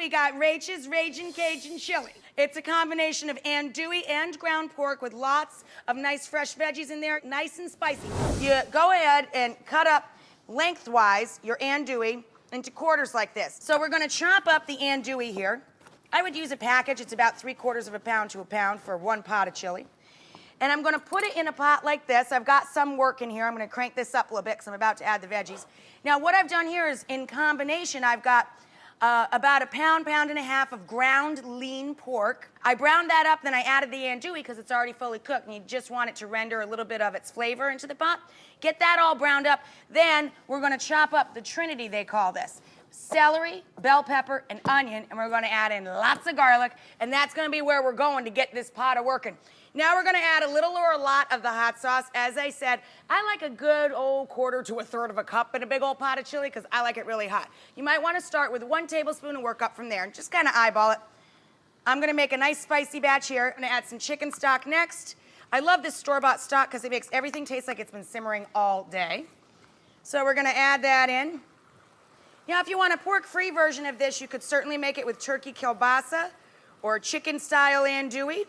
we got Rachel's Ragin Cajun chili. It's a combination of andouille and ground pork with lots of nice fresh veggies in there, nice and spicy. You go ahead and cut up lengthwise your andouille into quarters like this. So we're gonna chop up the andouille here. I would use a package. It's about 3/4 of a pound to a pound for 1 pot of chili. And I'm gonna put it in a pot like this. I've got some work in here. I'm gonna crank this up a little bit because I'm about to add the veggies. Now what I've done here is in combination, I've got about a pound, pound and a half of ground lean pork. I browned that up, then I added the andouille because it's already fully cooked and you just want it to render a little bit of its flavor into the pot. Get that all browned up. Then we're gonna chop up the trinity, they call this. Celery, bell pepper, and onion, and we're gonna add in lots of garlic, and that's gonna be where we're going to get this pot a working. Now we're gonna add a little or a lot of the hot sauce. As I said, I like a good old 1/4 to 1/3 of a cup in a big old pot of chili because I like it really hot. You might wanna start with 1 tablespoon and work up from there and just kinda eyeball it. I'm gonna make a nice spicy batch here. I'm gonna add some chicken stock next. I love this store-bought stock because it makes everything taste like it's been simmering all day. So we're gonna add that in. Now, if you want a pork-free version of this, you could certainly make it with turkey kielbasa or chicken-style andouille.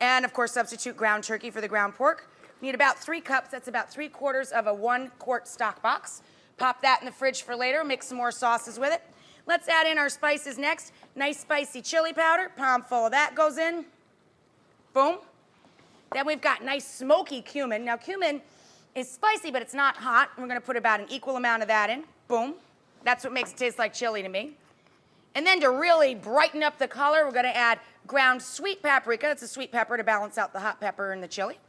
And, of course, substitute ground turkey for the ground pork. You need about 3 cups. That's about 3/4 of a 1-quart stock box. Pop that in the fridge for later. Mix some more sauces with it. Let's add in our spices next. Nice spicy chili powder. Palm full of that goes in. Boom. Then we've got nice smoky cumin. Now, cumin is spicy, but it's not hot. We're going to put about an equal amount of that in. Boom. That's what makes it taste like chili to me. And then to really brighten up the color, we're gonna add ground sweet paprika. It's a sweet pepper to balance out the hot pepper in the chili.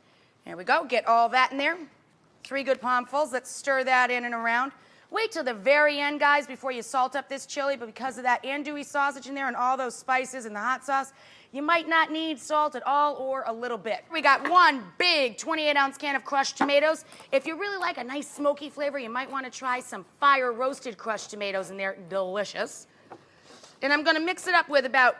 There we go, get all that in there. 3 good palmfuls, let's stir that in and around. Wait till the very end, guys, before you salt up this chili, but because of that andouille sausage in there and all those spices and the hot sauce, you might not need salt at all or a little bit. We got 1 big 28-ounce can of crushed tomatoes. If you really like a nice smoky flavor, you might want to try some fire roasted crushed tomatoes in there. Delicious. And I'm going to mix it up with about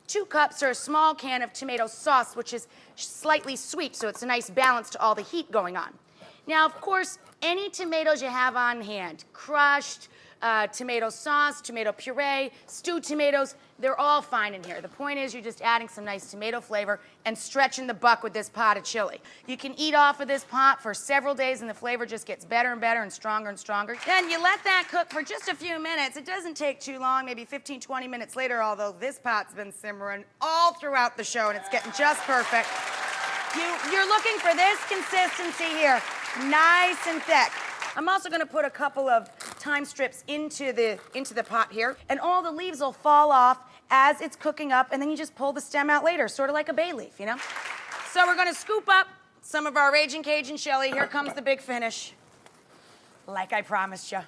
2 cups or a small can of tomato sauce, which is slightly sweet, so it's a nice balance to all the heat going on. Now, of course, any tomatoes you have on hand, crushed, tomato sauce, tomato puree, stewed tomatoes, they're all fine in here. The point is you're just adding some nice tomato flavor and stretching the buck with this pot of chili. You can eat off of this pot for several days and the flavor just gets better and better and stronger and stronger. Then you let that cook for just a few minutes. It doesn't take too long, maybe 15, 20 minutes later, although this pot's been simmering all throughout the show and it's getting just perfect. You're looking for this consistency here, nice and thick. I'm also gonna put a couple of thyme strips into the pot here, and all the leaves will fall off as it's cooking up, and then you just pull the stem out later, sort of like a bay leaf, you know? So we're gonna scoop up some of our Ragin Cajun chili. Here comes the big finish, like I promised you.